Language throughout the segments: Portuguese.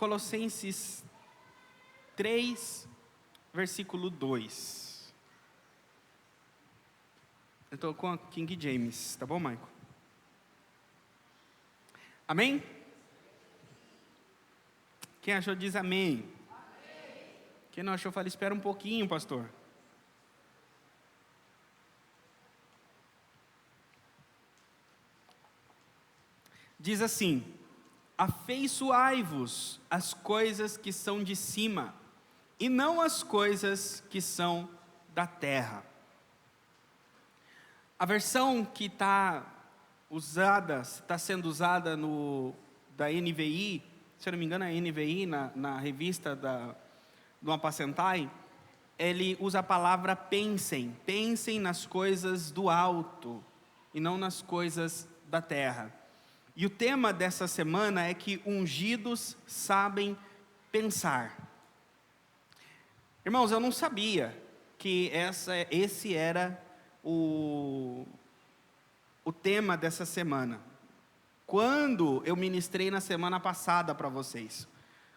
Colossenses 3, versículo 2. Eu estou com a King James, tá bom, Michael? Amém? Quem achou diz amém. Quem não achou, fala, espera um pouquinho, pastor. Diz assim: afeiçoai-vos às coisas que são de cima, e não às coisas que são da terra. A versão que está sendo usada da NVI, se eu não me engano, a NVI, na revista do Apacentai, ele usa a palavra pensem nas coisas do alto, e não nas coisas da terra. E o tema dessa semana é que ungidos sabem pensar. Irmãos, eu não sabia que esse era o tema dessa semana. Quando eu ministrei na semana passada para vocês.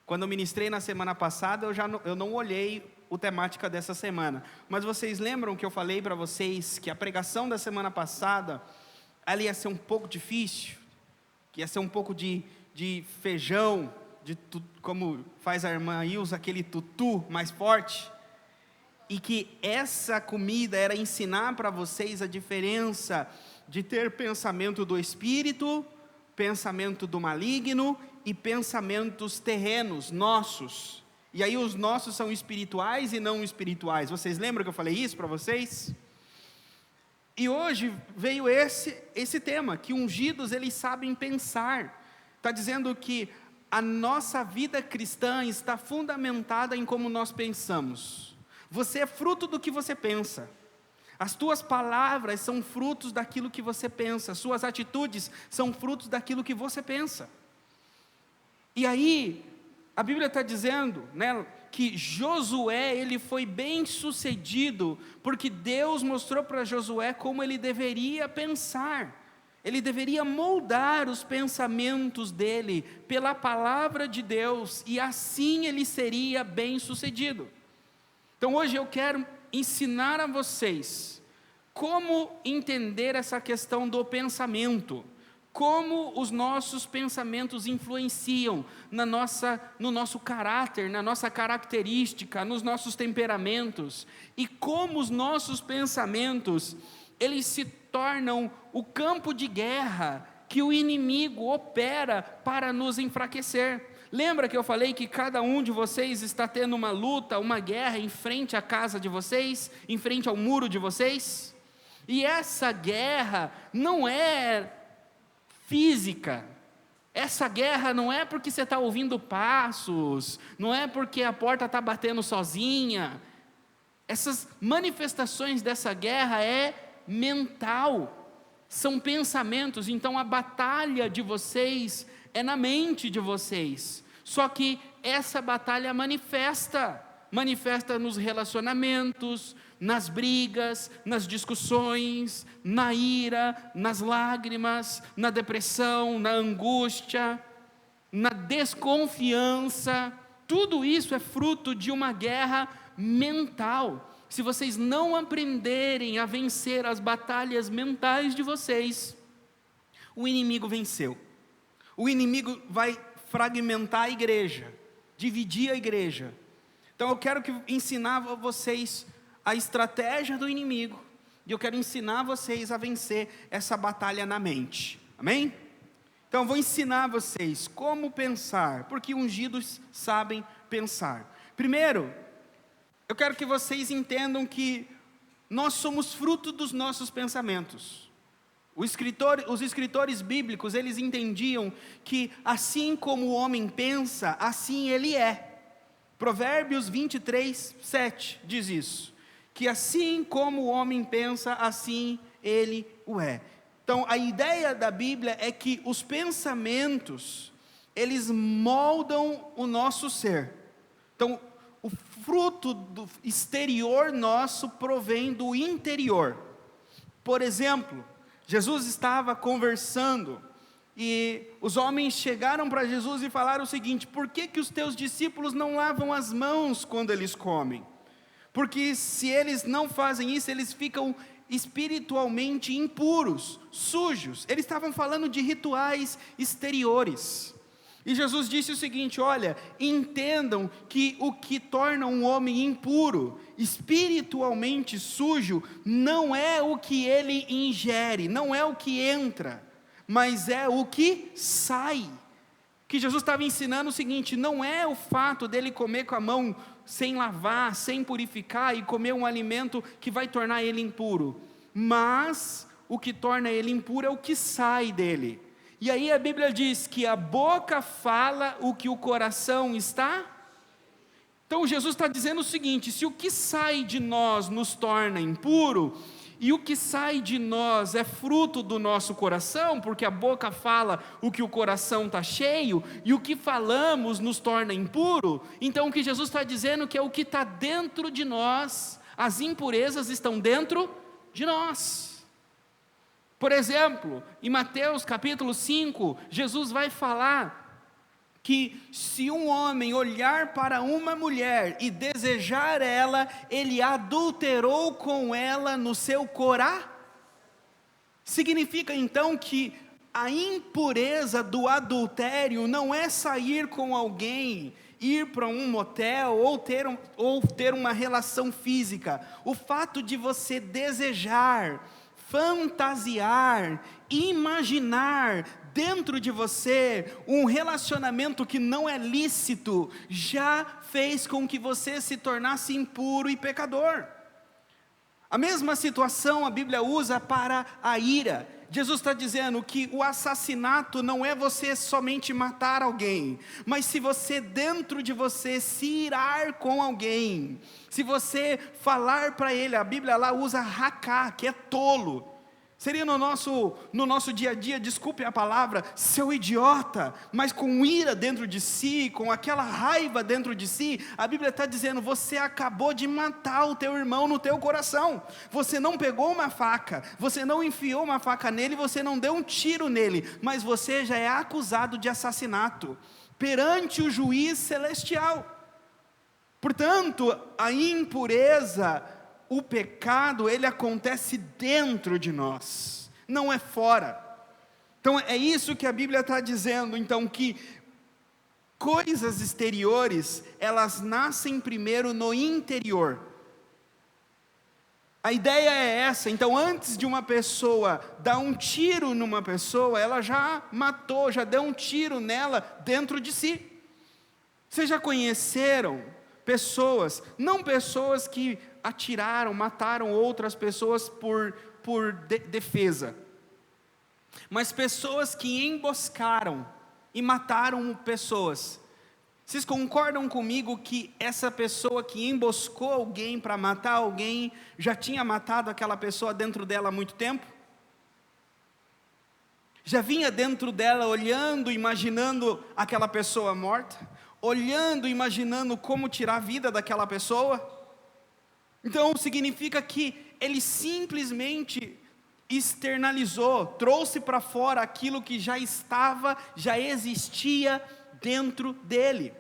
Quando eu ministrei na semana passada, eu não olhei a temática dessa semana. Mas vocês lembram que eu falei para vocês que a pregação da semana passada, ela ia ser um pouco difícil? Que ia ser um pouco de feijão, como faz a irmã Ilza, aquele tutu mais forte? E que essa comida era ensinar para vocês a diferença de ter pensamento do espírito, pensamento do maligno e pensamentos terrenos, nossos. E aí os nossos são espirituais e não espirituais. Vocês lembram que eu falei isso para vocês? E hoje veio esse tema, que ungidos eles sabem pensar. Está dizendo que a nossa vida cristã está fundamentada em como nós pensamos. Você é fruto do que você pensa. As tuas palavras são frutos daquilo que você pensa. Suas atitudes são frutos daquilo que você pensa. E aí, a Bíblia está dizendo, né, que Josué, ele foi bem sucedido, porque Deus mostrou para Josué como ele deveria pensar. Ele deveria moldar os pensamentos dele pela palavra de Deus, e assim ele seria bem sucedido. Então hoje eu quero ensinar a vocês como entender essa questão do pensamento, como os nossos pensamentos influenciam no nosso caráter, na nossa característica, nos nossos temperamentos, e como os nossos pensamentos, eles se tornam o campo de guerra que o inimigo opera para nos enfraquecer. Lembra que eu falei que cada um de vocês está tendo uma luta, uma guerra em frente à casa de vocês, em frente ao muro de vocês? E essa guerra não é física. Essa guerra não é porque você está ouvindo passos, não é porque a porta está batendo sozinha. Essas manifestações dessa guerra é mental, são pensamentos. Então a batalha de vocês é na mente de vocês. Só que essa batalha manifesta nos relacionamentos, nas brigas, nas discussões, na ira, nas lágrimas, na depressão, na angústia, na desconfiança. Tudo isso é fruto de uma guerra mental. Se vocês não aprenderem a vencer as batalhas mentais de vocês, o inimigo venceu. O inimigo vai fragmentar a igreja, dividir a igreja. Então eu quero ensinar a vocês a estratégia do inimigo, e eu quero ensinar vocês a vencer essa batalha na mente, amém? Então eu vou ensinar vocês como pensar, porque ungidos sabem pensar. Primeiro, eu quero que vocês entendam que nós somos fruto dos nossos pensamentos. Os escritores bíblicos, eles entendiam que assim como o homem pensa, assim ele é. Provérbios 23, 7 diz isso, que assim como o homem pensa, assim ele o é. Então a ideia da Bíblia é que os pensamentos, eles moldam o nosso ser. Então o fruto do exterior nosso provém do interior. Por exemplo, Jesus estava conversando E os homens chegaram para Jesus e falaram o seguinte: por que que os teus discípulos não lavam as mãos quando eles comem? Porque se eles não fazem isso, eles ficam espiritualmente impuros, sujos. Eles estavam falando de rituais exteriores. E Jesus disse o seguinte: olha, entendam que o que torna um homem impuro, espiritualmente sujo, não é o que ele ingere, não é o que entra, mas é o que sai. Que Jesus estava ensinando o seguinte: não é o fato dele comer com a mão sem lavar, sem purificar e comer um alimento que vai tornar ele impuro, mas o que torna ele impuro é o que sai dele. E aí a Bíblia diz que a boca fala o que o coração está. Então Jesus está dizendo o seguinte: se o que sai de nós nos torna impuro, e o que sai de nós é fruto do nosso coração, porque a boca fala o que o coração está cheio, e o que falamos nos torna impuro, então o que Jesus está dizendo que é o que está dentro de nós, as impurezas estão dentro de nós. Por exemplo, em Mateus capítulo 5, Jesus vai falar que se um homem olhar para uma mulher e desejar ela, ele adulterou com ela no seu coração. Significa então que a impureza do adultério não é sair com alguém, ir para um motel ou ter uma relação física. O fato de você desejar, fantasiar, imaginar dentro de você um relacionamento que não é lícito, já fez com que você se tornasse impuro e pecador. A mesma situação a Bíblia usa para a ira. Jesus está dizendo que o assassinato não é você somente matar alguém, mas se você dentro de você se irar com alguém, se você falar para ele, a Bíblia lá usa racá, que é tolo. Seria no nosso dia a dia, desculpe a palavra, seu idiota, mas com ira dentro de si, com aquela raiva dentro de si. A Bíblia está dizendo: você acabou de matar o teu irmão no teu coração. Você não pegou uma faca, você não enfiou uma faca nele, você não deu um tiro nele, mas você já é acusado de assassinato perante o juiz celestial. Portanto, a impureza, o pecado, ele acontece dentro de nós, não é fora. Então é isso que a Bíblia está dizendo, então, que coisas exteriores, elas nascem primeiro no interior. A ideia é essa. Então, antes de uma pessoa dar um tiro numa pessoa, ela já matou, já deu um tiro nela dentro de si. Vocês já conheceram pessoas, não pessoas que atiraram, mataram outras pessoas por defesa, mas pessoas que emboscaram e mataram pessoas. Vocês concordam comigo que essa pessoa que emboscou alguém para matar alguém, já tinha matado aquela pessoa dentro dela há muito tempo? Já vinha dentro dela olhando, imaginando aquela pessoa morta, olhando, imaginando como tirar a vida daquela pessoa? Então significa que ele simplesmente externalizou, trouxe para fora aquilo que já existia dentro dele.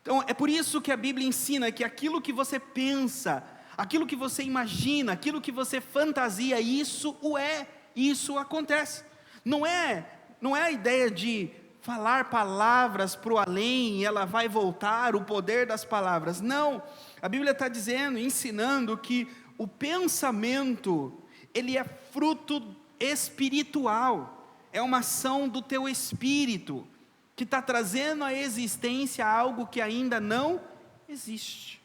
Então é por isso que a Bíblia ensina que aquilo que você pensa, aquilo que você imagina, aquilo que você fantasia, isso acontece. Não é a ideia de falar palavras para o além e ela vai voltar, o poder das palavras. Não, a Bíblia está dizendo, ensinando que o pensamento, ele é fruto espiritual, é uma ação do teu espírito, que está trazendo à existência algo que ainda não existe.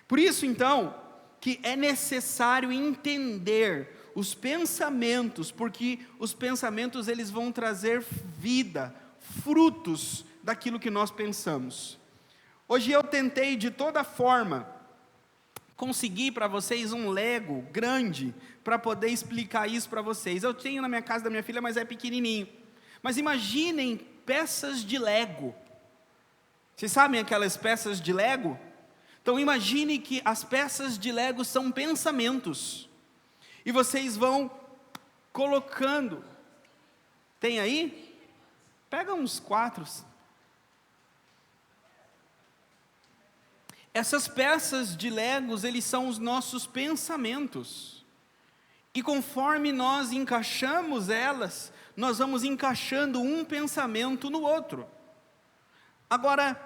Por isso então, que é necessário entender os pensamentos, porque os pensamentos eles vão trazer vida, frutos daquilo que nós pensamos. Hoje eu tentei de toda forma conseguir para vocês um Lego grande para poder explicar isso para vocês. Eu tenho na minha casa da minha filha, mas é pequenininho. Mas imaginem peças de Lego. Vocês sabem aquelas peças de Lego? Então imagine que as peças de Lego são pensamentos. E vocês vão colocando. Tem aí? Pega uns 4. Essas peças de Legos, eles são os nossos pensamentos. E conforme nós encaixamos elas, nós vamos encaixando um pensamento no outro. Agora,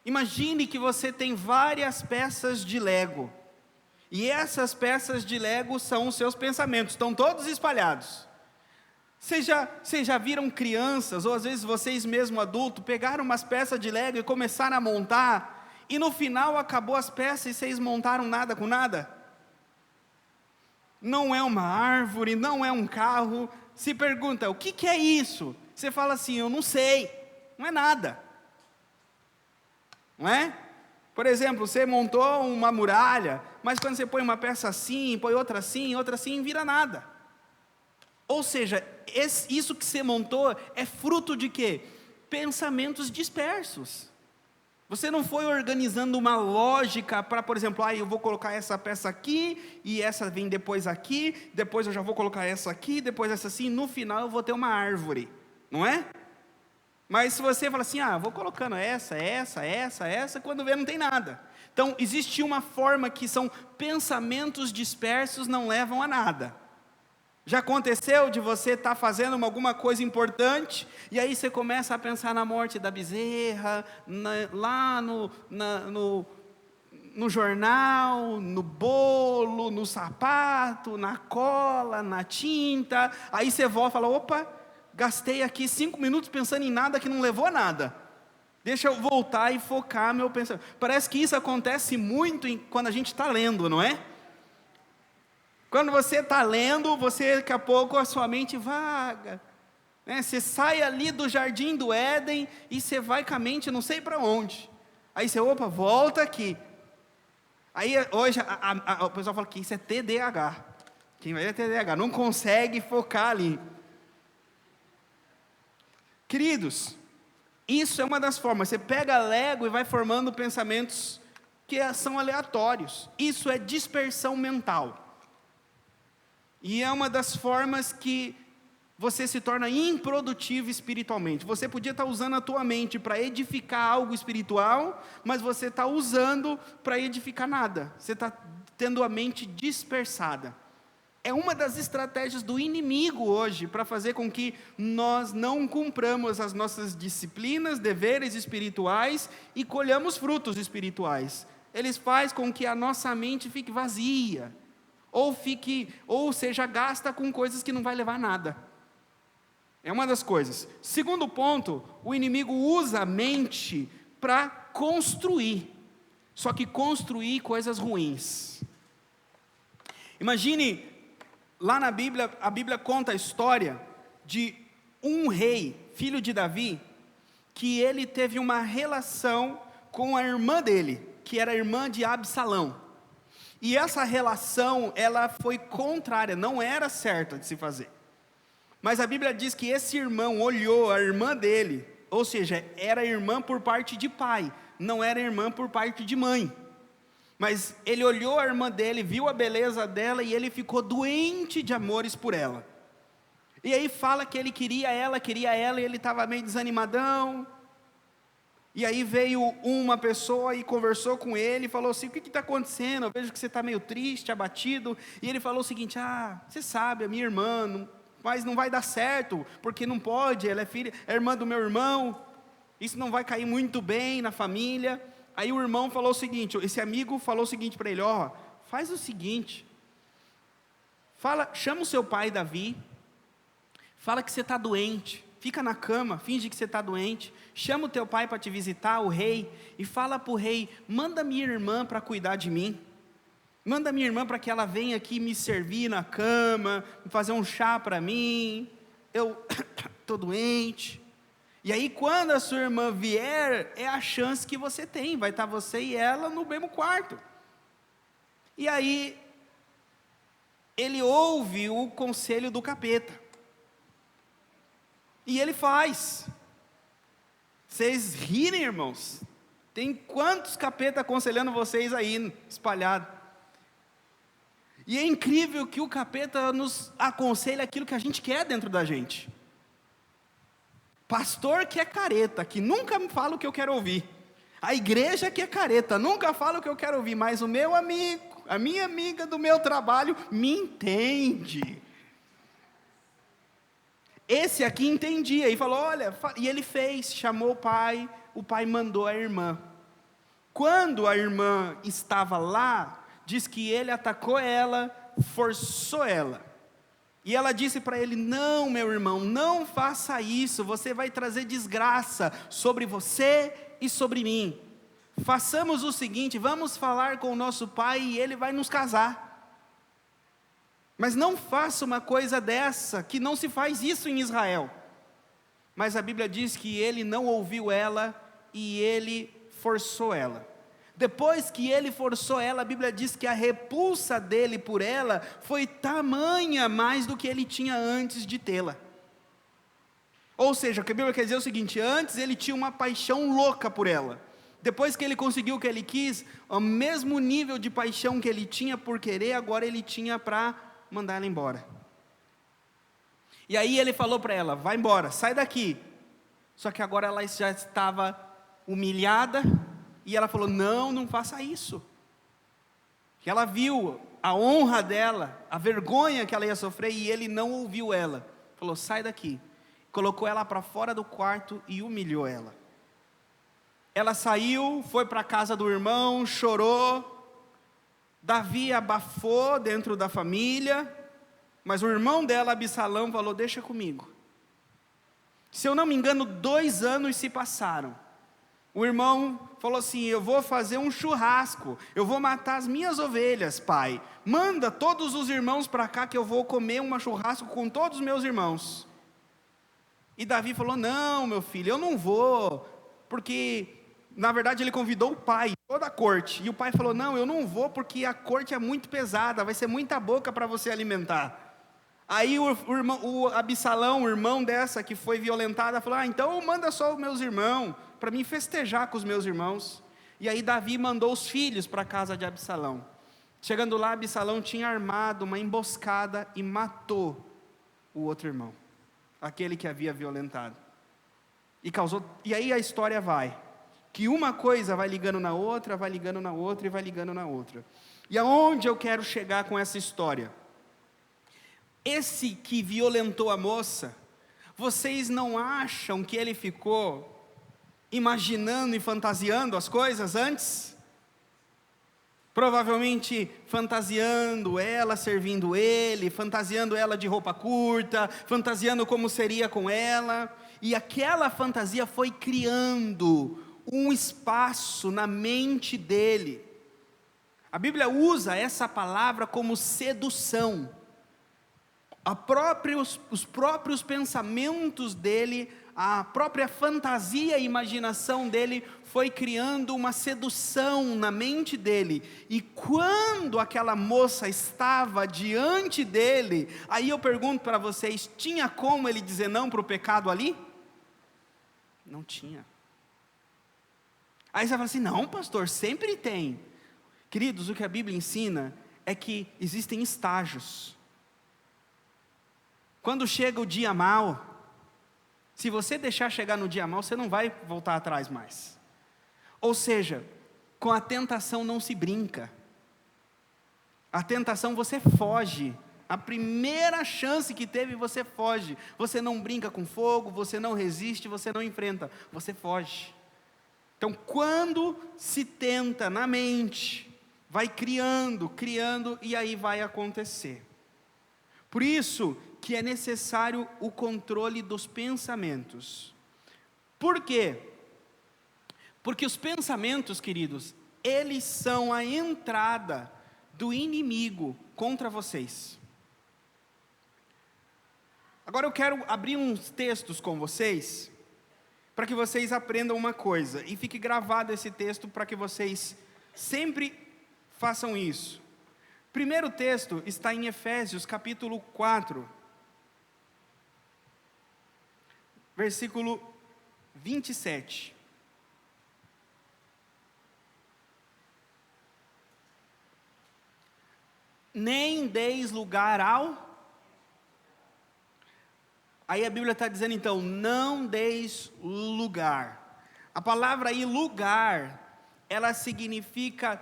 imagine que você tem várias peças de Lego. E essas peças de Lego são os seus pensamentos, estão todos espalhados. Vocês já viram crianças, ou às vezes vocês mesmo adultos, pegaram umas peças de Lego e começaram a montar, e no final acabou as peças e vocês montaram nada com nada? Não é uma árvore, não é um carro. Se pergunta, o que é isso? Você fala assim, eu não sei, não é nada. Não é? Por exemplo, você montou uma muralha, mas quando você põe uma peça assim, põe outra assim, vira nada. Ou seja, isso que você montou é fruto de quê? Pensamentos dispersos. Você não foi organizando uma lógica para, por exemplo, eu vou colocar essa peça aqui, e essa vem depois aqui, depois eu já vou colocar essa aqui, depois essa assim, no final eu vou ter uma árvore, não é? Mas se você fala assim, vou colocando essa, quando vê não tem nada. Então, existe uma forma que são pensamentos dispersos, não levam a nada. Já aconteceu de você estar fazendo alguma coisa importante, e aí você começa a pensar na morte da bezerra, lá no jornal, no bolo, no sapato, na cola, na tinta, aí você volta e fala, opa, gastei aqui 5 minutos pensando em nada que não levou a nada, deixa eu voltar e focar meu pensamento. Parece que isso acontece muito quando a gente está lendo, não é? Quando você está lendo, daqui a pouco a sua mente vaga, né? Você sai ali do jardim do Éden, e você vai com a mente não sei para onde, aí você, opa, volta aqui, aí hoje o pessoal fala que isso é TDAH, quem vai é TDAH, não consegue focar ali. Queridos, isso é uma das formas, você pega Lego e vai formando pensamentos que são aleatórios, isso é dispersão mental. E é uma das formas que você se torna improdutivo espiritualmente. Você podia estar usando a tua mente para edificar algo espiritual, mas você está usando para edificar nada. Você está tendo a mente dispersada. É uma das estratégias do inimigo hoje, para fazer com que nós não cumpramos as nossas disciplinas, deveres espirituais e colhamos frutos espirituais. Eles fazem com que a nossa mente fique vazia, ou seja, gasta com coisas que não vai levar a nada. É uma das coisas. Segundo ponto, o inimigo usa a mente para construir, só que construir coisas ruins. Imagine, lá na Bíblia, a Bíblia conta a história de um rei, filho de Davi, que ele teve uma relação com a irmã dele, que era a irmã de Absalão. E essa relação, ela foi contrária, não era certa de se fazer. Mas a Bíblia diz que esse irmão olhou a irmã dele, ou seja, era irmã por parte de pai, não era irmã por parte de mãe. Mas ele olhou a irmã dele, viu a beleza dela, e ele ficou doente de amores por ela. E aí fala que ele queria ela, e ele estava meio desanimadão. E aí veio uma pessoa e conversou com ele, e falou assim, o que está acontecendo? Eu vejo que você está meio triste, abatido. E ele falou o seguinte, você sabe, a minha irmã, mas não vai dar certo, porque não pode, ela é irmã do meu irmão, isso não vai cair muito bem na família. Aí o irmão falou o seguinte, esse amigo falou o seguinte para ele, faz o seguinte, chama o seu pai Davi, fala que você está doente, fica na cama, finge que você está doente, chama o teu pai para te visitar, o rei, e fala para o rei, manda minha irmã para cuidar de mim, manda minha irmã para que ela venha aqui me servir na cama, fazer um chá para mim, eu estou doente. E aí quando a sua irmã vier, é a chance que você tem, vai estar você e ela no mesmo quarto. E aí, ele ouve o conselho do capeta, e ele faz. Vocês rirem, irmãos? Tem quantos capetas aconselhando vocês aí, espalhado? E é incrível que o capeta nos aconselha aquilo que a gente quer dentro da gente. Pastor que é careta, que nunca me fala o que eu quero ouvir. A igreja que é careta, nunca fala o que eu quero ouvir. Mas o meu amigo, a minha amiga do meu trabalho, me entende. Esse aqui entendia e falou, olha, e ele fez, chamou o pai mandou a irmã. Quando a irmã estava lá, diz que ele atacou ela, forçou ela. E ela disse para ele, não, meu irmão, não faça isso, você vai trazer desgraça sobre você e sobre mim. Façamos o seguinte, vamos falar com o nosso pai e ele vai nos casar. Mas não faça uma coisa dessa, que não se faz isso em Israel. Mas a Bíblia diz que ele não ouviu ela e ele forçou ela. Depois que ele forçou ela, a Bíblia diz que a repulsa dele por ela foi tamanha mais do que ele tinha antes de tê-la. Ou seja, o que a Bíblia quer dizer é o seguinte, antes ele tinha uma paixão louca por ela. Depois que ele conseguiu o que ele quis, o mesmo nível de paixão que ele tinha por querer, agora ele tinha para mandar ela embora. E aí ele falou para ela, vai embora, sai daqui. Só que agora ela já estava humilhada, e ela falou, não faça isso. Que ela viu a honra dela, a vergonha que ela ia sofrer, e ele não ouviu ela. Falou, sai daqui. Colocou ela para fora do quarto e humilhou ela. Ela saiu, foi para a casa do irmão, chorou. Davi abafou dentro da família, mas o irmão dela, Absalão, falou, deixa comigo. Se eu não me engano, 2 anos se passaram. O irmão falou assim, eu vou fazer um churrasco, eu vou matar as minhas ovelhas, pai. Manda todos os irmãos para cá que eu vou comer um churrasco com todos os meus irmãos. E Davi falou, não, meu filho, eu não vou, porque na verdade ele convidou o pai, toda a corte. E o pai falou, não, eu não vou porque a corte é muito pesada, vai ser muita boca para você alimentar. Aí o Absalão, o irmão dessa que foi violentada, falou, então manda só os meus irmãos, para mim festejar com os meus irmãos. E aí Davi mandou os filhos para a casa de Absalão. Chegando lá, Absalão tinha armado uma emboscada e matou o outro irmão, aquele que havia violentado. E aí a história vai, que uma coisa vai ligando na outra, vai ligando na outra e vai ligando na outra. E aonde eu quero chegar com essa história? Esse que violentou a moça, vocês não acham que ele ficou imaginando e fantasiando as coisas antes? Provavelmente fantasiando ela servindo ele, fantasiando ela de roupa curta, fantasiando como seria com ela, e aquela fantasia foi criando um espaço na mente dele. A Bíblia usa essa palavra como sedução. Os próprios pensamentos dele, a própria fantasia e imaginação dele foi criando uma sedução na mente dele. E quando aquela moça estava diante dele, aí eu pergunto para vocês, tinha como ele dizer não para o pecado ali? Não tinha. Aí você fala assim, não pastor, sempre tem. Queridos, o que a Bíblia ensina é que existem estágios. Quando chega o dia mau, se você deixar chegar no dia mau, você não vai voltar atrás mais. Ou seja, com a tentação não se brinca. A tentação você foge. A primeira chance que teve, você foge. Você não brinca com fogo, você não resiste, você não enfrenta, você foge. Então, quando se tenta na mente, vai criando, e aí vai acontecer. Por isso que é necessário o controle dos pensamentos. Por quê? Porque os pensamentos, queridos, eles são a entrada do inimigo contra vocês. Agora eu quero abrir uns textos com vocês, para que vocês aprendam uma coisa, e fique gravado esse texto para que vocês sempre façam isso. O primeiro texto está em Efésios capítulo 4, versículo 27. Nem deis lugar ao... Aí a Bíblia está dizendo então, não deis lugar. A palavra aí, lugar, ela significa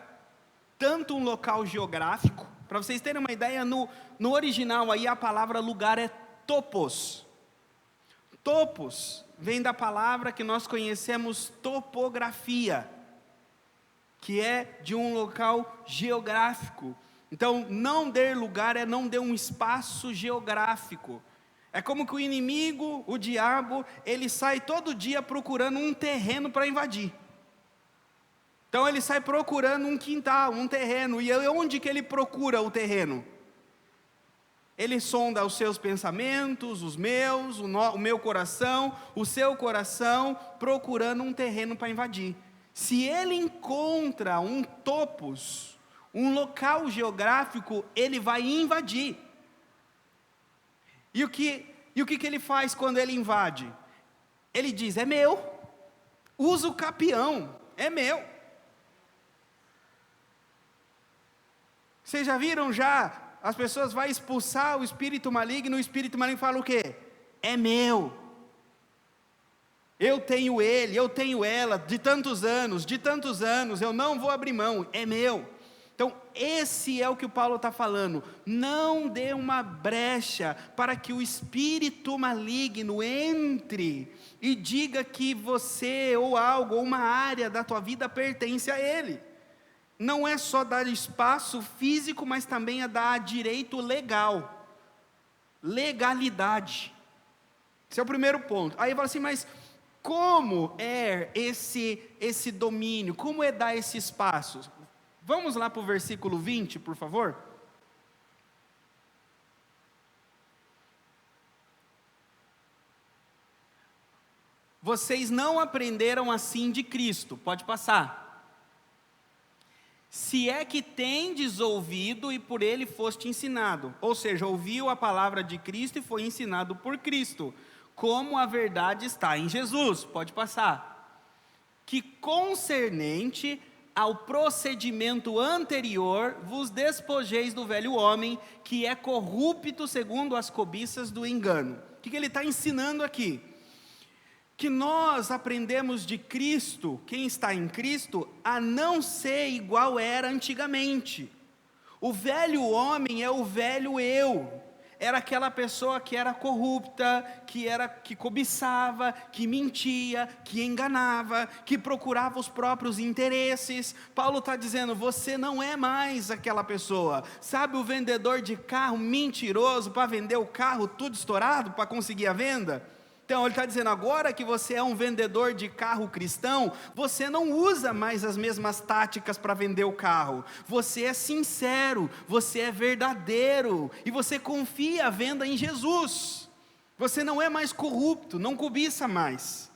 tanto um local geográfico, para vocês terem uma ideia, no original aí a palavra lugar é topos. Topos vem da palavra que nós conhecemos topografia, que é de um local geográfico. Então, não der lugar é não dar um espaço geográfico. É como que o inimigo, o diabo, ele sai todo dia procurando um terreno para invadir. Então ele sai procurando um quintal, um terreno. E onde que ele procura o terreno? Ele sonda os seus pensamentos, os meus, o meu coração, o seu coração, procurando um terreno para invadir. Se ele encontra um topos, um local geográfico, ele vai invadir. E o que ele faz quando ele invade? Ele diz, é meu. Usa o capião, é meu. Vocês já viram as pessoas vão expulsar o espírito maligno, o espírito maligno fala o quê? É meu. Eu tenho ele, eu tenho ela, de tantos anos, eu não vou abrir mão, é meu. Então, esse é o que o Paulo está falando, não dê uma brecha para que o espírito maligno entre e diga que você ou algo, ou uma área da tua vida pertence a ele. Não é só dar espaço físico, mas também é dar direito legal, legalidade. Esse é o primeiro ponto. Aí fala assim, mas como é esse domínio, como é dar esse espaço? Vamos lá para o versículo 20, por favor. Vocês não aprenderam assim de Cristo, pode passar. Se é que tendes ouvido e por ele foste ensinado, ou seja, ouviu a palavra de Cristo e foi ensinado por Cristo, como a verdade está em Jesus, pode passar. Que concernente ao procedimento anterior, vos despojeis do velho homem, que é corrupto segundo as cobiças do engano. O que ele está ensinando aqui? Que nós aprendemos de Cristo, quem está em Cristo, a não ser igual era antigamente. O velho homem é o velho eu. Era aquela pessoa que era corrupta, que cobiçava, que mentia, que enganava, que procurava os próprios interesses. Paulo está dizendo, você não é mais aquela pessoa. Sabe o vendedor de carro mentiroso para vender o carro tudo estourado para conseguir a venda? Então ele está dizendo, agora que você é um vendedor de carro cristão, você não usa mais as mesmas táticas para vender o carro. Você é sincero, você é verdadeiro, e você confia a venda em Jesus. Você não é mais corrupto, não cobiça mais.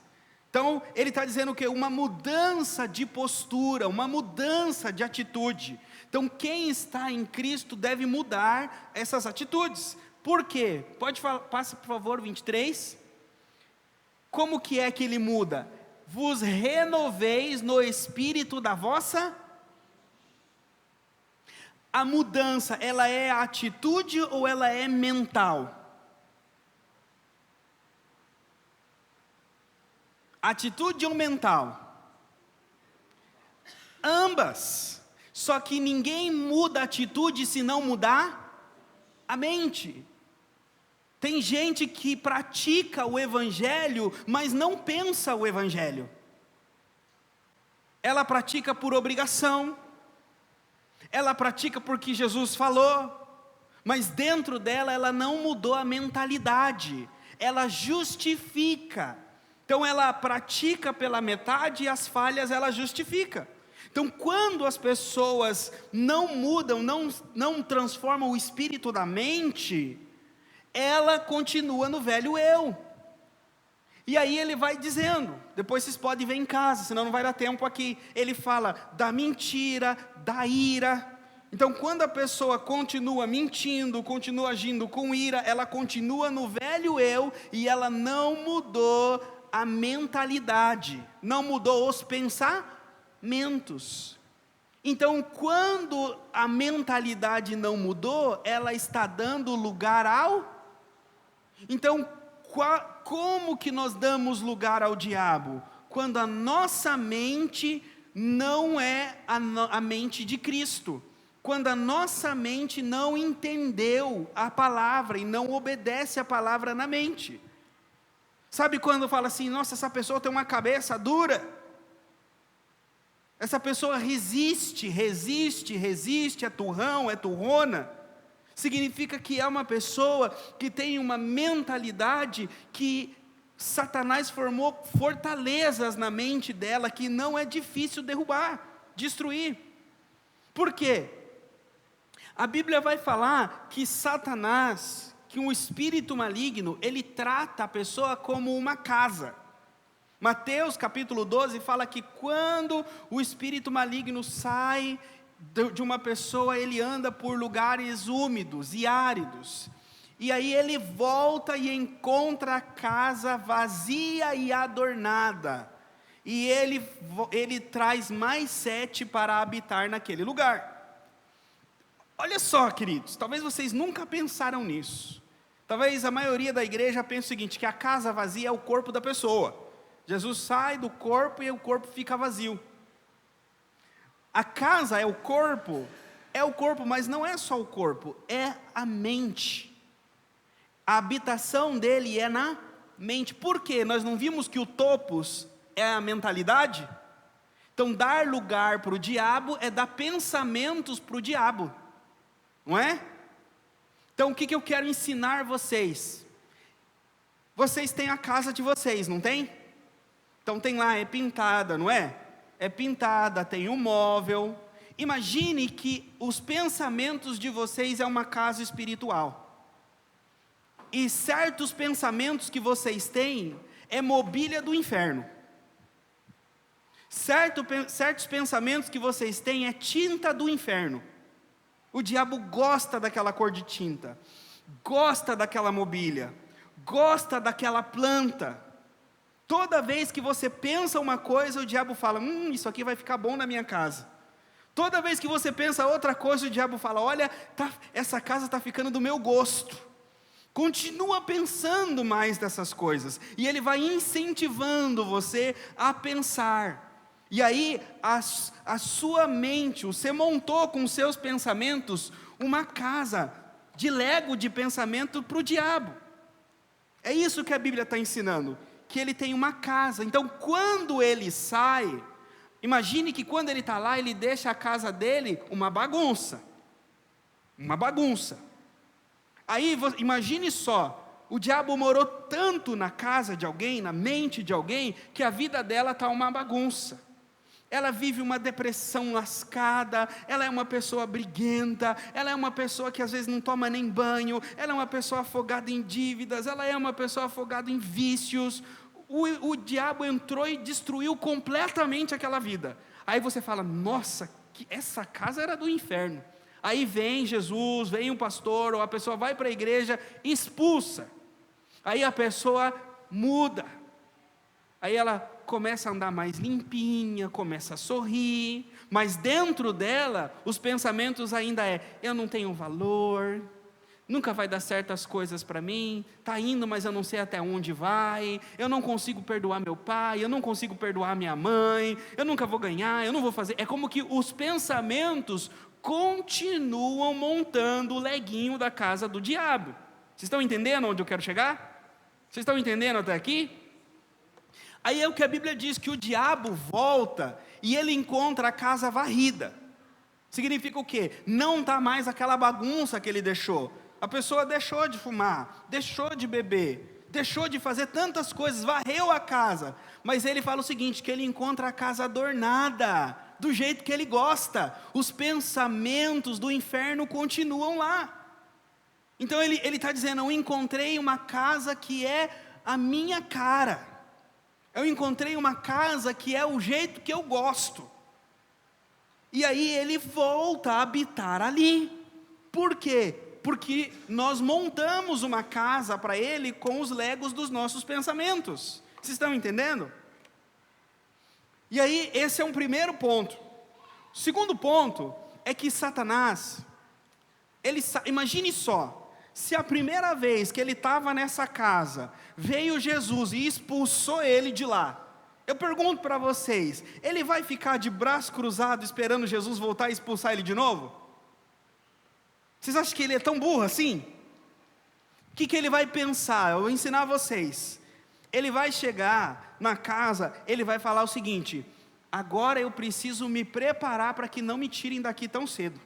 Então ele está dizendo que uma mudança de postura, uma mudança de atitude. Então quem está em Cristo deve mudar essas atitudes. Por quê? Passa por favor 23. Como que é que ele muda? Vos renoveis no espírito da vossa... A mudança, ela é atitude ou ela é mental? Atitude ou mental? Ambas. Só que ninguém muda a atitude se não mudar a mente. Tem gente que pratica o Evangelho, mas não pensa o Evangelho. Ela pratica por obrigação, ela pratica porque Jesus falou, mas dentro dela ela não mudou a mentalidade, ela justifica. Então ela pratica pela metade e as falhas ela justifica. Então quando as pessoas não mudam, não transformam o espírito da mente, ela continua no velho eu. E aí ele vai dizendo, depois vocês podem ver em casa, senão não vai dar tempo aqui. Ele fala da mentira, da ira. Então quando a pessoa continua mentindo, continua agindo com ira, ela continua no velho eu e ela não mudou a mentalidade, não mudou os pensamentos. Então, quando a mentalidade não mudou, ela está dando lugar ao... Então, Como que nós damos lugar ao diabo? Quando a nossa mente não é a mente de Cristo. Quando a nossa mente não entendeu a palavra e não obedece a palavra na mente. Sabe quando fala assim, nossa, essa pessoa tem uma cabeça dura? Essa pessoa resiste, é turrão, é turrona. Significa que é uma pessoa que tem uma mentalidade que Satanás formou fortalezas na mente dela, que não é difícil derrubar, destruir. Por quê? A Bíblia vai falar que Satanás, que um espírito maligno, ele trata a pessoa como uma casa. Mateus capítulo 12 fala que quando o espírito maligno sai de uma pessoa, ele anda por lugares úmidos e áridos. E aí ele volta e encontra a casa vazia e adornada. E ele traz mais 7 para habitar naquele lugar. Olha só, queridos, talvez vocês nunca pensaram nisso. Talvez a maioria da igreja pense o seguinte, que a casa vazia é o corpo da pessoa. Jesus sai do corpo e o corpo fica vazio. A casa é o corpo, mas não é só o corpo, é a mente. A habitação dele é na mente. Por quê? Nós não vimos que o topos é a mentalidade? Então, dar lugar para o diabo é dar pensamentos para o diabo. Não é? Então, o que eu quero ensinar vocês? Vocês têm a casa de vocês, não tem? Então, tem lá, é pintada, não é? É pintada, tem um móvel. Imagine que os pensamentos de vocês é uma casa espiritual. E certos pensamentos que vocês têm é mobília do inferno. Certos pensamentos que vocês têm é tinta do inferno. O diabo gosta daquela cor de tinta, gosta daquela mobília, gosta daquela planta. Toda vez que você pensa uma coisa, o diabo fala, isso aqui vai ficar bom na minha casa. Toda vez que você pensa outra coisa, o diabo fala, olha, essa casa está ficando do meu gosto. Continua pensando mais dessas coisas, e ele vai incentivando você a pensar. E aí, a sua mente, você montou com os seus pensamentos uma casa de Lego de pensamento para o diabo. É isso que a Bíblia está ensinando, que ele tem uma casa. Então, quando ele sai, imagine que quando ele está lá, ele deixa a casa dele uma bagunça. Uma bagunça. Aí, imagine só, o diabo morou tanto na casa de alguém, na mente de alguém, que a vida dela está uma bagunça. Ela vive uma depressão lascada, ela é uma pessoa briguenta, ela é uma pessoa que às vezes não toma nem banho, ela é uma pessoa afogada em dívidas, ela é uma pessoa afogada em vícios. O diabo entrou e destruiu completamente aquela vida. Aí você fala, nossa, essa casa era do inferno. Aí vem Jesus, vem um pastor, ou a pessoa vai para a igreja, expulsa. Aí a pessoa muda. Aí ela começa a andar mais limpinha, começa a sorrir, mas dentro dela, os pensamentos ainda eu não tenho valor, nunca vai dar certas coisas para mim, está indo, mas eu não sei até onde vai, eu não consigo perdoar meu pai, eu não consigo perdoar minha mãe, eu nunca vou ganhar, eu não vou fazer. É como que os pensamentos continuam montando o leguinho da casa do diabo. Vocês estão entendendo onde eu quero chegar? Vocês estão entendendo até aqui? Aí é o que a Bíblia diz, que o diabo volta e ele encontra a casa varrida. Significa o quê? Não está mais aquela bagunça que ele deixou. A pessoa deixou de fumar, deixou de beber, deixou de fazer tantas coisas, varreu a casa. Mas ele fala o seguinte, que ele encontra a casa adornada, do jeito que ele gosta. Os pensamentos do inferno continuam lá. Então ele está dizendo, eu encontrei uma casa que é a minha cara. Eu encontrei uma casa que é o jeito que eu gosto. E aí ele volta a habitar ali. Por quê? Porque nós montamos uma casa para ele com os legos dos nossos pensamentos. Vocês estão entendendo? E aí esse é um primeiro ponto. O segundo ponto é que Satanás, imagine só, se a primeira vez que ele estava nessa casa, veio Jesus e expulsou ele de lá, eu pergunto para vocês, ele vai ficar de braço cruzado esperando Jesus voltar e expulsar ele de novo? Vocês acham que ele é tão burro assim? O que ele vai pensar? Eu vou ensinar vocês. Ele vai chegar na casa, ele vai falar o seguinte: agora eu preciso me preparar para que não me tirem daqui tão cedo.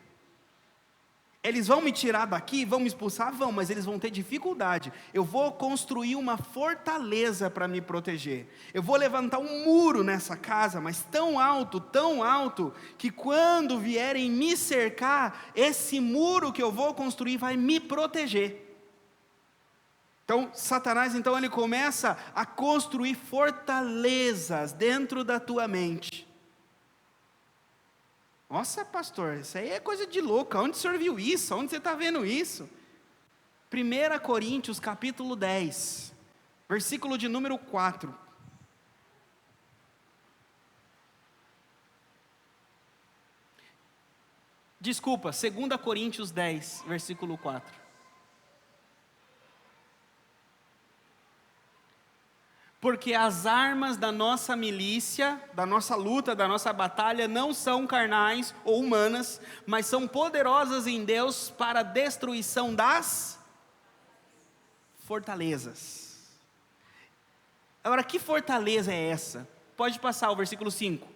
Eles vão me tirar daqui, vão me expulsar? Vão, mas eles vão ter dificuldade. Eu vou construir uma fortaleza para me proteger. Eu vou levantar um muro nessa casa, mas tão alto, que quando vierem me cercar, esse muro que eu vou construir vai me proteger. Então, Satanás, ele começa a construir fortalezas dentro da tua mente. Nossa, pastor, isso aí é coisa de louco. Onde o senhor viu isso? Onde você está vendo isso? 1 Coríntios capítulo 10, versículo de número 4. Desculpa, 2 Coríntios 10, versículo 4. Porque as armas da nossa milícia, da nossa luta, da nossa batalha, não são carnais ou humanas, mas são poderosas em Deus para a destruição das fortalezas. Agora, que fortaleza é essa? Pode passar o versículo 5. O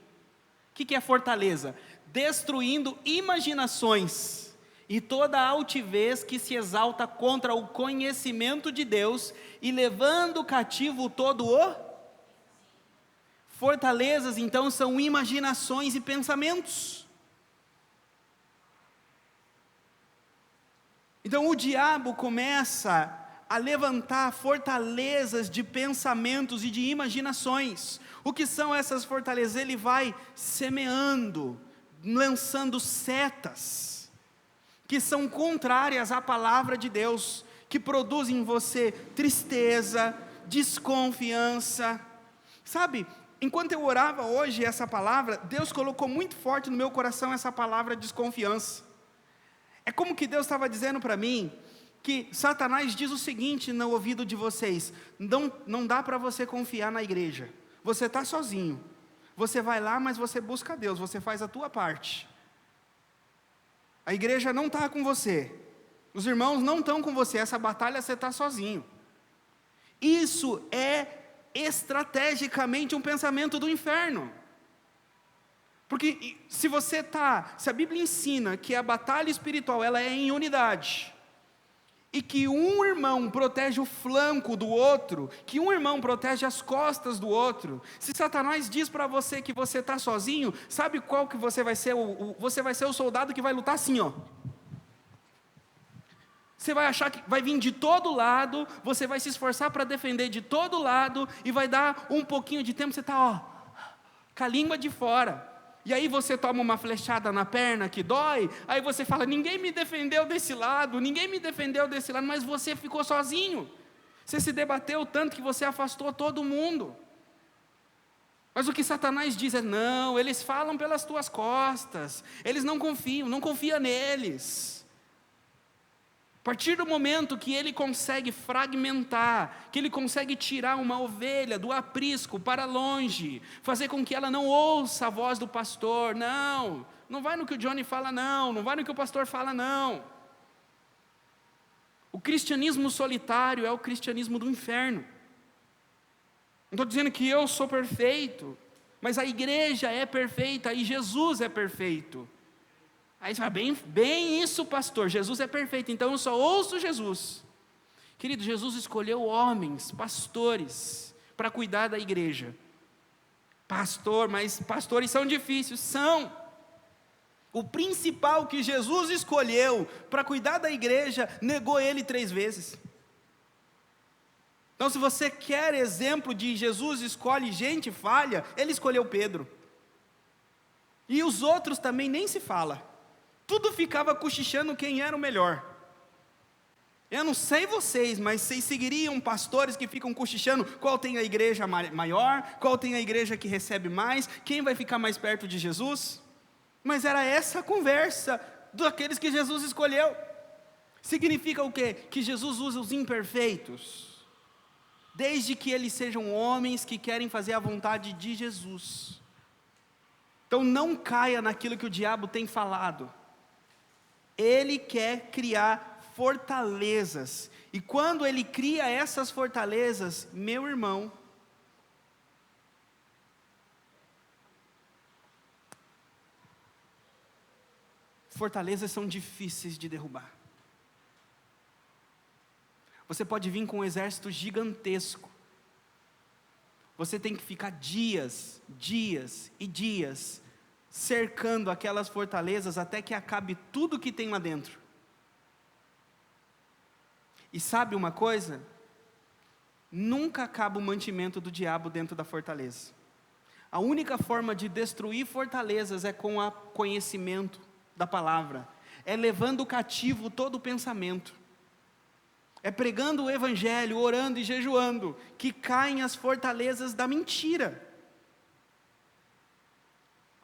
que é fortaleza? Destruindo imaginações e toda altivez que se exalta contra o conhecimento de Deus, e levando cativo todo o... Fortalezas, então, são imaginações e pensamentos. Então, o diabo começa a levantar fortalezas de pensamentos e de imaginações. O que são essas fortalezas? Ele vai semeando, lançando setas, que são contrárias à palavra de Deus, que produzem em você tristeza, desconfiança. Sabe, enquanto eu orava hoje essa palavra, Deus colocou muito forte no meu coração essa palavra desconfiança. É como que Deus estava dizendo para mim, que Satanás diz o seguinte no ouvido de vocês: não dá para você confiar na igreja, você está sozinho, você vai lá, mas você busca Deus, você faz a tua parte. A igreja não está com você, os irmãos não estão com você, essa batalha você está sozinho. Isso é estrategicamente um pensamento do inferno. Porque se a Bíblia ensina que a batalha espiritual ela é em unidade, e que um irmão protege o flanco do outro, que um irmão protege as costas do outro, se Satanás diz para você que você está sozinho, sabe qual que você vai ser? Você vai ser o soldado que vai lutar assim, ó. Você vai achar que vai vir de todo lado, você vai se esforçar para defender de todo lado, e vai dar um pouquinho de tempo, você está, ó, com a língua de fora. E aí você toma uma flechada na perna que dói, aí você fala: ninguém me defendeu desse lado, mas você ficou sozinho. Você se debateu tanto que você afastou todo mundo. Mas o que Satanás diz é: não, eles falam pelas tuas costas, eles não confiam, não confia neles. A partir do momento que ele consegue fragmentar, que ele consegue tirar uma ovelha do aprisco para longe, fazer com que ela não ouça a voz do pastor, não vai no que o Johnny fala, não vai no que o pastor fala, não. O cristianismo solitário é o cristianismo do inferno. Não estou dizendo que eu sou perfeito, mas a igreja é perfeita e Jesus é perfeito. Aí você fala: bem isso, pastor, Jesus é perfeito, então eu só ouço Jesus. Querido, Jesus escolheu homens, pastores, para cuidar da igreja. Mas pastores são difíceis, são. O principal que Jesus escolheu para cuidar da igreja, negou ele 3 vezes. Então, se você quer exemplo de Jesus escolhe gente falha, ele escolheu Pedro. E os outros também nem se fala. Tudo ficava cochichando quem era o melhor. Eu não sei vocês, mas vocês seguiriam pastores que ficam cochichando qual tem a igreja maior, qual tem a igreja que recebe mais, quem vai ficar mais perto de Jesus? Mas era essa a conversa daqueles que Jesus escolheu. Significa o quê? Que Jesus usa os imperfeitos, desde que eles sejam homens que querem fazer a vontade de Jesus. Então não caia naquilo que o diabo tem falado. Ele quer criar fortalezas, e quando ele cria essas fortalezas, meu irmão, fortalezas são difíceis de derrubar. Você pode vir com um exército gigantesco, você tem que ficar dias e dias, cercando aquelas fortalezas, até que acabe tudo que tem lá dentro. E sabe uma coisa? Nunca acaba o mantimento do diabo dentro da fortaleza. A única forma de destruir fortalezas é com o conhecimento da palavra, é levando cativo todo o pensamento, é pregando o evangelho, orando e jejuando, que caem as fortalezas da mentira.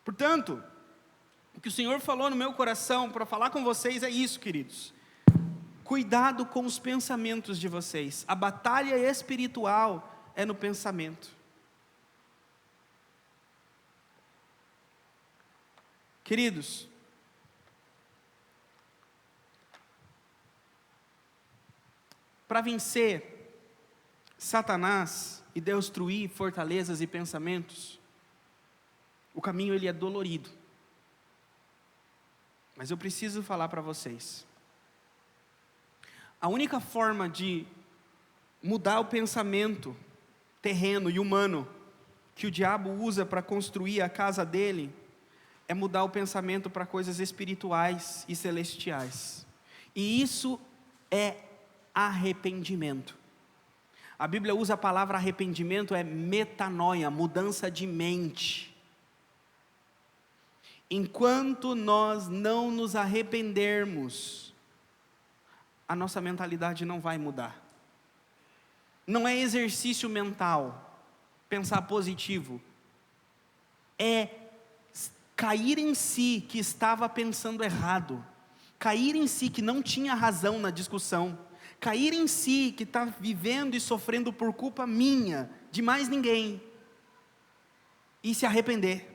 Portanto, o que o Senhor falou no meu coração para falar com vocês é isso, queridos: cuidado com os pensamentos de vocês. A batalha espiritual é no pensamento. Queridos, para vencer Satanás e destruir fortalezas e pensamentos, o caminho ele é dolorido. Mas eu preciso falar para vocês. A única forma de mudar o pensamento terreno e humano que o diabo usa para construir a casa dele é mudar o pensamento para coisas espirituais e celestiais. E isso é arrependimento. A Bíblia usa a palavra arrependimento, é metanoia, mudança de mente. Enquanto nós não nos arrependermos, a nossa mentalidade não vai mudar. Não é exercício mental, pensar positivo. É cair em si que estava pensando errado. Cair em si que não tinha razão na discussão. Cair em si que está vivendo e sofrendo por culpa minha, de mais ninguém. E se arrepender.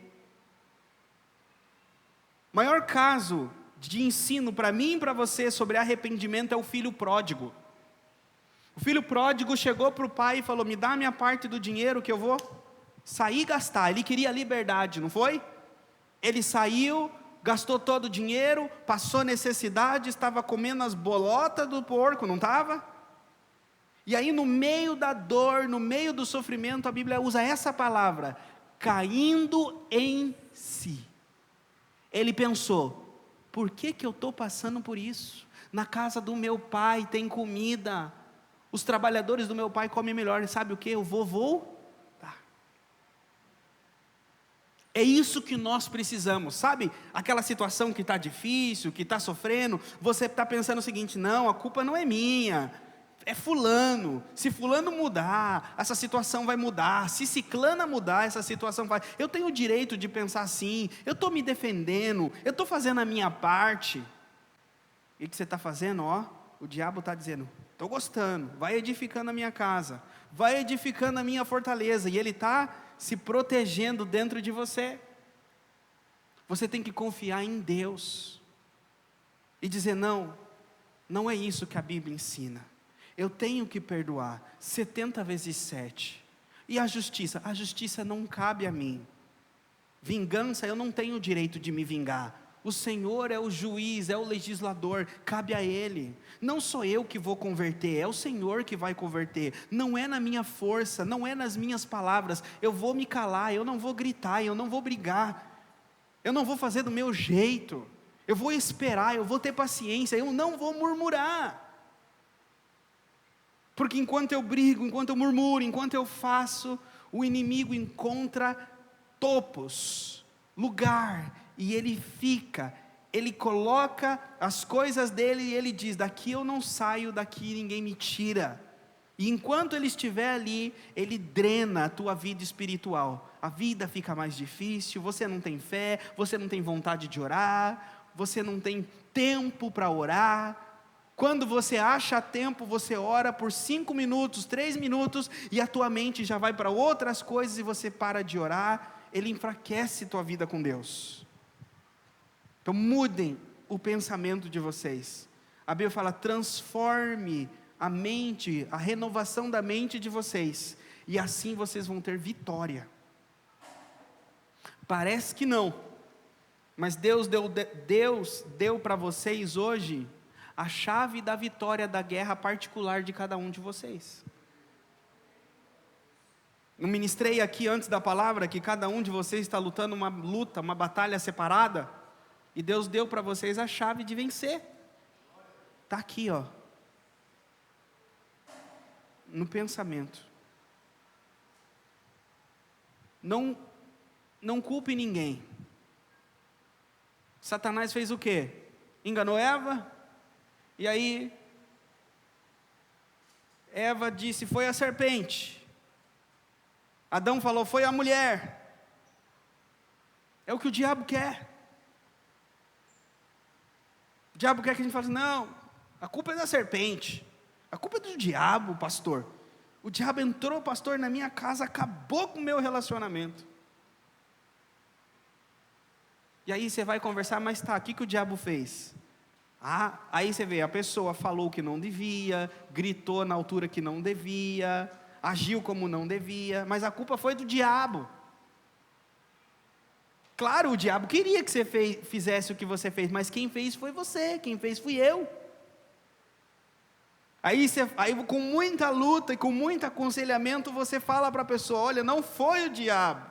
O maior caso de ensino para mim e para você sobre arrependimento é o filho pródigo. O filho pródigo chegou para o pai e falou: me dá a minha parte do dinheiro que eu vou sair e gastar. Ele queria liberdade, não foi? Ele saiu, gastou todo o dinheiro, passou necessidade, estava comendo as bolotas do porco, não estava? E aí no meio da dor, no meio do sofrimento, a Bíblia usa essa palavra, caindo em si. Ele pensou: por que eu estou passando por isso? Na casa do meu pai tem comida, os trabalhadores do meu pai comem melhor, e sabe o que? Eu vou voltar. É isso que nós precisamos, sabe? Aquela situação que está difícil, que está sofrendo, você está pensando o seguinte: não, a culpa não é minha, é fulano. Se fulano mudar, essa situação vai mudar. Se ciclana mudar, essa situação vai. Eu tenho o direito de pensar assim, eu estou me defendendo, eu estou fazendo a minha parte. E o que você está fazendo? O diabo está dizendo: estou gostando, vai edificando a minha casa, vai edificando a minha fortaleza, e ele está se protegendo dentro de você. Você tem que confiar em Deus, e dizer: não é isso que a Bíblia ensina. Eu tenho que perdoar 70 vezes 7. E a justiça não cabe a mim. Vingança, eu não tenho o direito de me vingar. O Senhor é o juiz, é o legislador, cabe a Ele. Não sou eu que vou converter, é o Senhor que vai converter. Não é na minha força, não é nas minhas palavras. Eu vou me calar, eu não vou gritar, eu não vou brigar. Eu não vou fazer do meu jeito. Eu vou esperar, eu vou ter paciência, eu não vou murmurar. Porque enquanto eu brigo, enquanto eu murmuro, enquanto eu faço, o inimigo encontra topos, lugar, e ele coloca as coisas dele e ele diz: daqui eu não saio, daqui ninguém me tira. E enquanto ele estiver ali, ele drena a tua vida espiritual. A vida fica mais difícil, você não tem fé, você não tem vontade de orar, você não tem tempo para orar. Quando você acha tempo, você ora por 5 minutos, 3 minutos, e a tua mente já vai para outras coisas e você para de orar, ele enfraquece tua vida com Deus. Então mudem o pensamento de vocês. A Bíblia fala, transforme a mente, a renovação da mente de vocês, e assim vocês vão ter vitória. Parece que não, mas Deus deu para vocês hoje a chave da vitória da guerra particular de cada um de vocês. Eu ministrei aqui antes da palavra que cada um de vocês está lutando uma luta, uma batalha separada, e Deus deu para vocês a chave de vencer. Está aqui, ó, no pensamento. Não culpe ninguém. Satanás fez o quê? Enganou Eva, e aí Eva disse, foi a serpente. Adão falou, foi a mulher. É o que o diabo quer. O diabo quer que a gente fale assim, não, a culpa é da serpente, a culpa é do diabo, pastor. O diabo entrou, pastor, na minha casa, acabou com o meu relacionamento. E aí você vai conversar, mas tá, o que o diabo fez? Aí você vê, a pessoa falou o que não devia, gritou na altura que não devia, agiu como não devia, mas a culpa foi do diabo. Claro, o diabo queria que você fizesse o que você fez, mas quem fez foi você, quem fez fui eu. Aí com muita luta e com muito aconselhamento, você fala para a pessoa, olha, não foi o diabo.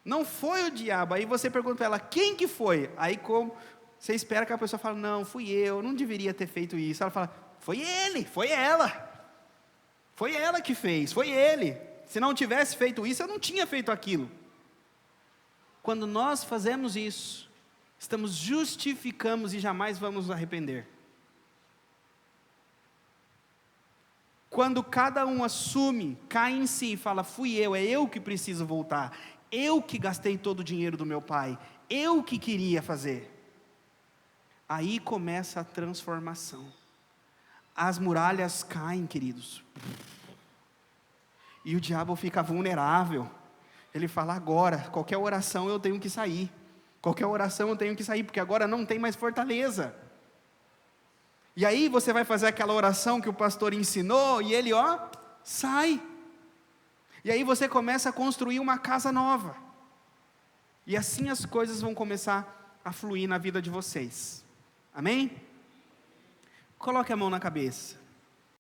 Não foi o diabo. Aí você pergunta para ela, quem que foi? Aí como você espera que a pessoa fale, não, fui eu, não deveria ter feito isso. Ela fala, foi ele, foi ela. Foi ela que fez, foi ele. Se não tivesse feito isso, eu não tinha feito aquilo. Quando nós fazemos isso, justificamos e jamais vamos nos arrepender. Quando cada um assume, cai em si e fala, fui eu, é eu que preciso voltar. Eu que gastei todo o dinheiro do meu pai, eu que queria fazer. Aí começa a transformação. As muralhas caem, queridos. E o diabo fica vulnerável. Ele fala, agora, qualquer oração eu tenho que sair. Qualquer oração eu tenho que sair, porque agora não tem mais fortaleza. E aí você vai fazer aquela oração que o pastor ensinou, e ele, sai. E aí você começa a construir uma casa nova. E assim as coisas vão começar a fluir na vida de vocês. Amém? Coloque a mão na cabeça.